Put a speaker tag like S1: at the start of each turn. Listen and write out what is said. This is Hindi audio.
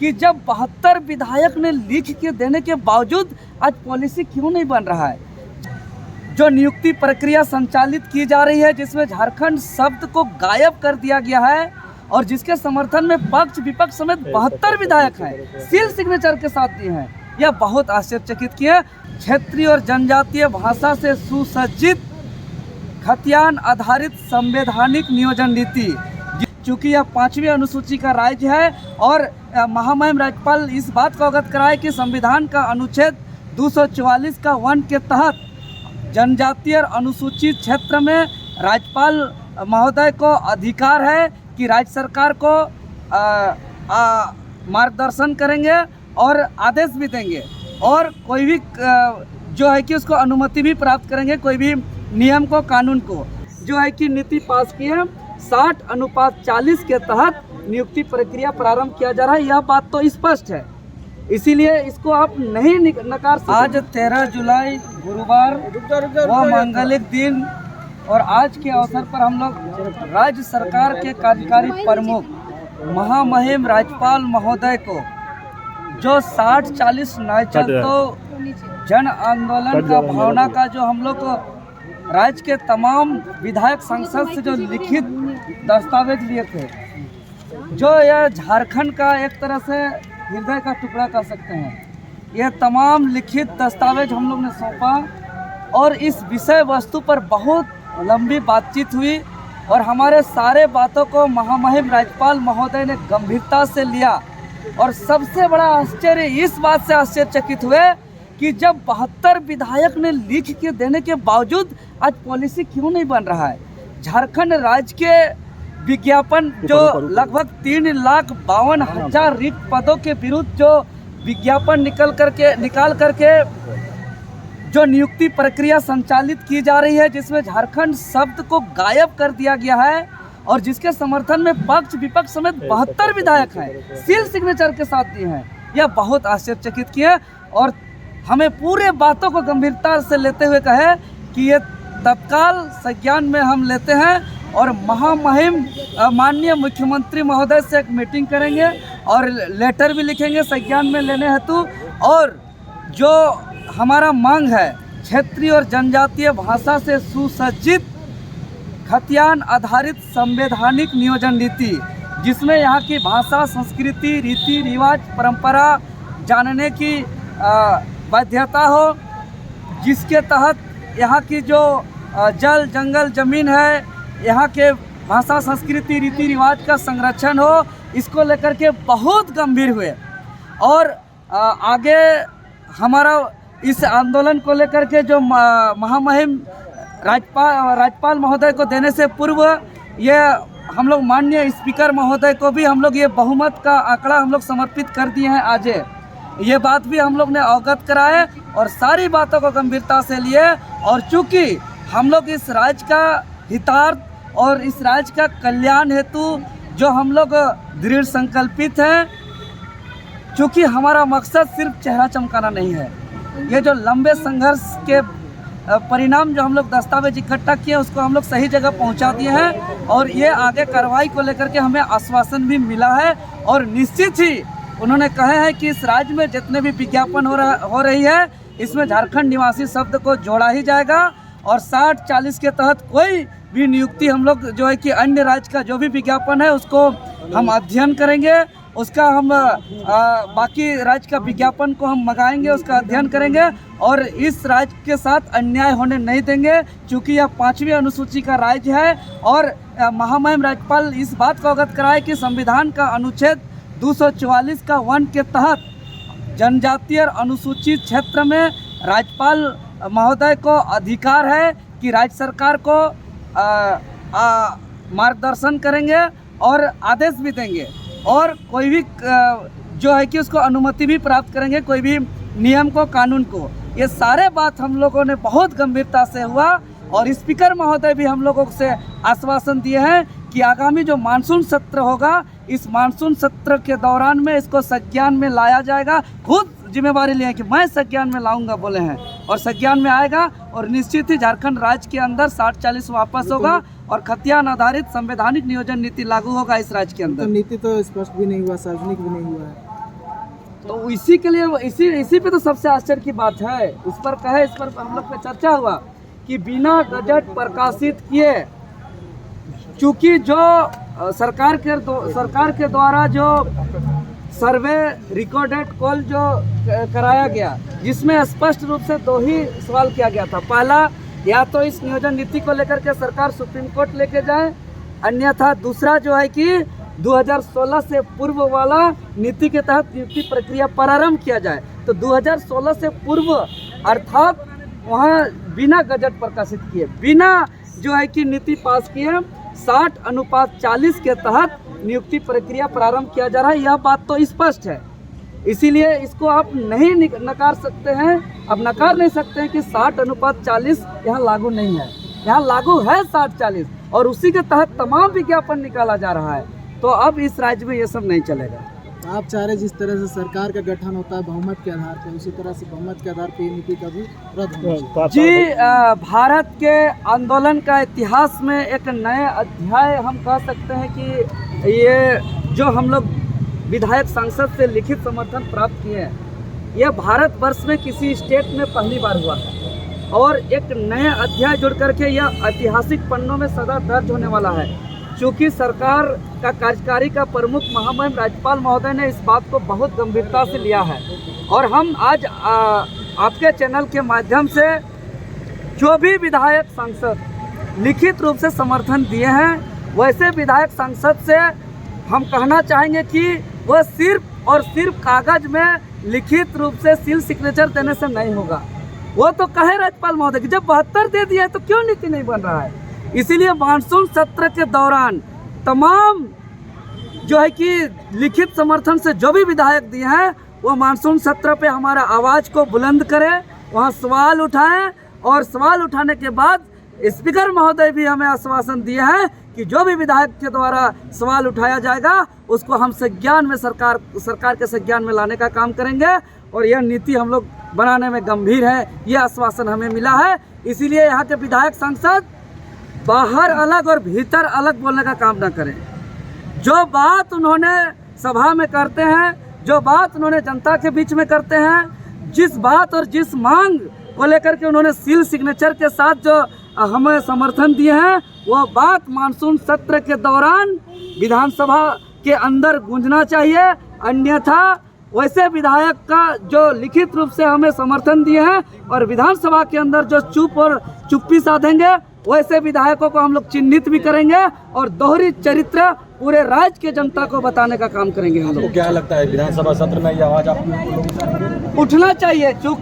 S1: कि जब 72 विधायक ने लिख के देने के बावजूद आज पॉलिसी क्यों नहीं बन रहा है। जो नियुक्ति प्रक्रिया संचालित की जा रही है जिसमें झारखंड शब्द को गायब कर दिया गया है और जिसके समर्थन में पक्ष विपक्ष समेत 72 विधायक हैं सील सिग्नेचर के साथ दिए हैं, यह बहुत आश्चर्यचकित किया। क्षेत्रीय और जनजातीय भाषा से सुसज्जित खतियान आधारित संवैधानिक नियोजन नीति, चूँकि यह 5वीं अनुसूची का राज्य है और महामहिम राज्यपाल इस बात को अवगत कराए कि संविधान का अनुच्छेद 244 का 1 के तहत जनजातीय और अनुसूचित क्षेत्र में राज्यपाल महोदय को अधिकार है कि राज्य सरकार को मार्गदर्शन करेंगे और आदेश भी देंगे और कोई भी जो है कि उसको अनुमति भी प्राप्त करेंगे, कोई भी नियम को कानून को जो है कि नीति पास की है 60:40 के तहत नियुक्ति प्रक्रिया प्रारंभ किया जा रहा है। यह बात तो स्पष्ट है, इसीलिए इसको आप नहीं नकार सकते। आज 13 जुलाई गुरुवार व मांगलिक दिन और आज के अवसर पर हम लोग राज्य सरकार के कार्यकारी प्रमुख महामहिम राज्यपाल महोदय को जो 60-40 नेतृत्व जन आंदोलन का भावना का जो हम लोग राज्य के तमाम विधायक संसद से जो लिखित दस्तावेज लिए थे, जो यह झारखंड का एक तरह से हृदय का टुकड़ा कर सकते हैं, यह तमाम लिखित दस्तावेज हम लोग ने सौंपा और इस विषय वस्तु पर बहुत लंबी बातचीत हुई और हमारे सारे बातों को महामहिम राज्यपाल महोदय ने गंभीरता से लिया। और सबसे बड़ा आश्चर्य इस बात से आश्चर्यचकित हुए कि जब 72 विधायक ने लिख के देने के बावजूद आज पॉलिसी क्यों नहीं बन रहा है। झारखंड राज्य के विज्ञापन जो लगभग 3,52,000 रिक्त पदों के विरुद्ध जो विज्ञापन निकाल करके जो नियुक्ति प्रक्रिया संचालित की जा रही है जिसमें झारखंड शब्द को गायब कर दिया गया है और जिसके समर्थन में पक्ष विपक्ष समेत 72 विधायक हैं सील सिग्नेचर के साथ दिए हैं, यह बहुत आश्चर्यचकित किया और हमें पूरे बातों को गंभीरता से लेते हुए कहे कि ये तत्काल संज्ञान में हम लेते हैं और महामहिम माननीय मुख्यमंत्री महोदय से एक मीटिंग करेंगे और लेटर भी लिखेंगे संज्ञान में लेने हेतु। और जो हमारा मांग है क्षेत्रीय और जनजातीय भाषा से सुसज्जित खतियान आधारित संवैधानिक नियोजन नीति, जिसमें यहाँ की भाषा, संस्कृति, रीति रिवाज, परंपरा जानने की बाध्यता हो, जिसके तहत यहाँ की जो जल जंगल ज़मीन है, यहाँ के भाषा, संस्कृति, रीति रिवाज का संरक्षण हो, इसको लेकर के बहुत गंभीर हुए। और आगे हमारा इस आंदोलन को लेकर के जो महामहिम राज्यपाल महोदय को देने से पूर्व ये हम लोग माननीय स्पीकर महोदय को भी हम लोग ये बहुमत का आंकड़ा हम लोग समर्पित कर दिए हैं। आज ये बात भी हम लोग ने अवगत कराए और सारी बातों को गंभीरता से लिए और चूँकि हम लोग इस राज्य का हितार्थ और इस राज्य का कल्याण हेतु जो हम लोग दृढ़ संकल्पित हैं, चूँकि हमारा मकसद सिर्फ चेहरा चमकाना नहीं है, ये जो लंबे संघर्ष के परिणाम जो हम लोग दस्तावेज इकट्ठा किए उसको हम लोग सही जगह पहुंचा दिए हैं और ये आगे कार्रवाई को लेकर के हमें आश्वासन भी मिला है। और निश्चित ही उन्होंने कहे हैं कि इस राज्य में जितने भी विज्ञापन हो रही है इसमें झारखंड निवासी शब्द को जोड़ा ही जाएगा और 60-40 के तहत कोई भी नियुक्ति हम लोग जो है कि अन्य राज्य का जो भी विज्ञापन है उसको हम अध्ययन करेंगे, उसका हम बाकी राज्य का विज्ञापन को हम मंगाएंगे, उसका अध्ययन करेंगे और इस राज्य के साथ अन्याय होने नहीं देंगे, क्योंकि यह 5वीं अनुसूची का राज्य है। और महामहिम राज्यपाल इस बात को अवगत कराए कि संविधान का अनुच्छेद 244 का 1 के तहत जनजातीय और अनुसूचित क्षेत्र में राज्यपाल महोदय को अधिकार है कि राज्य सरकार को मार्गदर्शन करेंगे और आदेश भी देंगे और कोई भी जो है कि उसको अनुमति भी प्राप्त करेंगे, कोई भी नियम को कानून को। ये सारे बात हम लोगों ने बहुत गंभीरता से हुआ और स्पीकर महोदय भी हम लोगों से आश्वासन दिए हैं कि आगामी जो मानसून सत्र होगा इस मानसून सत्र के दौरान में इसको संज्ञान में लाया जाएगा। खुद जिम्मेवारी लिए कि मैं संज्ञान में लाऊंगा बोले हैं और संज्ञान में आएगा और निश्चित ही झारखंड राज्य के अंदर 60-40 वापस होगा और खतियान आधारित संवैधानिक नियोजन नीति लागू होगा इस राज्य के अंदर।
S2: तो नीति तो स्पष्ट भी नहीं हुआ, सार्वजनिक भी नहीं हुआ है।
S1: तो इसी के लिए इसी पे तो सबसे आश्चर्य की बात है। इस पर हम लोग पे चर्चा हुआ कि बिना गजट प्रकाशित किए, चूंकि जो सरकार के द्वारा जो सर्वे रिकॉर्डेड कॉल जो कराया गया, जिसमें स्पष्ट रूप से 2 ही सवाल किया गया था। पहला, या तो इस नियोजन नीति को लेकर के सरकार सुप्रीम कोर्ट लेके जाए, अन्यथा दूसरा जो है कि 2016 से पूर्व वाला नीति के तहत नियुक्ति प्रक्रिया प्रारंभ किया जाए। तो 2016 से पूर्व अर्थात वहाँ बिना गजट प्रकाशित किए, बिना जो है कि नीति पास किए 60:40 के तहत नियुक्ति प्रक्रिया प्रारंभ किया जा रहा है। यह बात तो स्पष्ट है, इसीलिए इसको आप नहीं नकार सकते हैं, आप नकार नहीं सकते हैं कि 60:40 यहाँ लागू नहीं है। यहाँ लागू है 60-40 और उसी के तहत तमाम विज्ञापन निकाला जा रहा है। तो अब इस राज्य में ये सब नहीं चलेगा।
S2: आप चाह रहे जिस तरह से सरकार का गठन होता है बहुमत के आधार पर, उसी तरह से बहुमत के आधार पर ये नीति का भी रद्द होना चाहिए।
S1: जी, भारत के आंदोलन का इतिहास में एक नए अध्याय हम कह सकते हैं कि ये जो हम लोग विधायक सांसद से लिखित समर्थन प्राप्त किए हैं, यह भारतवर्ष में किसी स्टेट में पहली बार हुआ है और एक नया अध्याय जुड़ करके यह ऐतिहासिक पन्नों में सदा दर्ज होने वाला है। चूँकि सरकार का कार्यकारी का प्रमुख महामहिम राज्यपाल महोदय ने इस बात को बहुत गंभीरता से लिया है और हम आज आपके चैनल के माध्यम से जो भी विधायक सांसद लिखित रूप से समर्थन दिए हैं, वैसे विधायक सांसद से हम कहना चाहेंगे कि वह सिर्फ और सिर्फ कागज में लिखित रूप से सील सिग्नेचर देने से नहीं होगा। वो तो कहे राज्यपाल महोदय कि जब 72 दे दिया है तो क्यों नीति नहीं बन रहा है। इसीलिए मानसून सत्र के दौरान तमाम जो है कि लिखित समर्थन से जो भी विधायक दिए हैं, वो मानसून सत्र पे हमारा आवाज़ को बुलंद करें, वहाँ सवाल उठाएं और सवाल उठाने के बाद स्पीकर महोदय भी हमें आश्वासन दिए हैं कि जो भी विधायक के द्वारा सवाल उठाया जाएगा उसको हम संज्ञान में सरकार के संज्ञान में लाने का काम करेंगे और यह नीति हम लोग बनाने में गंभीर है, यह आश्वासन हमें मिला है। इसीलिए यहाँ के विधायक सांसद बाहर अलग और भीतर अलग बोलने का काम ना करें। जो बात उन्होंने सभा में करते हैं, जो बात उन्होंने जनता के बीच में करते हैं, जिस बात और जिस मांग को लेकर के उन्होंने सील सिग्नेचर के साथ जो हमें समर्थन दिए हैं, वह बात मानसून सत्र के दौरान विधानसभा के अंदर गूंजना चाहिए। अन्यथा वैसे विधायक का जो लिखित रूप से हमें समर्थन दिए हैं और विधानसभा के अंदर जो चुप्पी साधेंगे, वैसे विधायकों को हम लोग चिन्हित भी करेंगे और दोहरी चरित्र पूरे राज्य के जनता को बताने का काम करेंगे हम लोग।
S3: क्या लगता है विधानसभा सत्र में ये आवाज आप
S1: उठना चाहिए?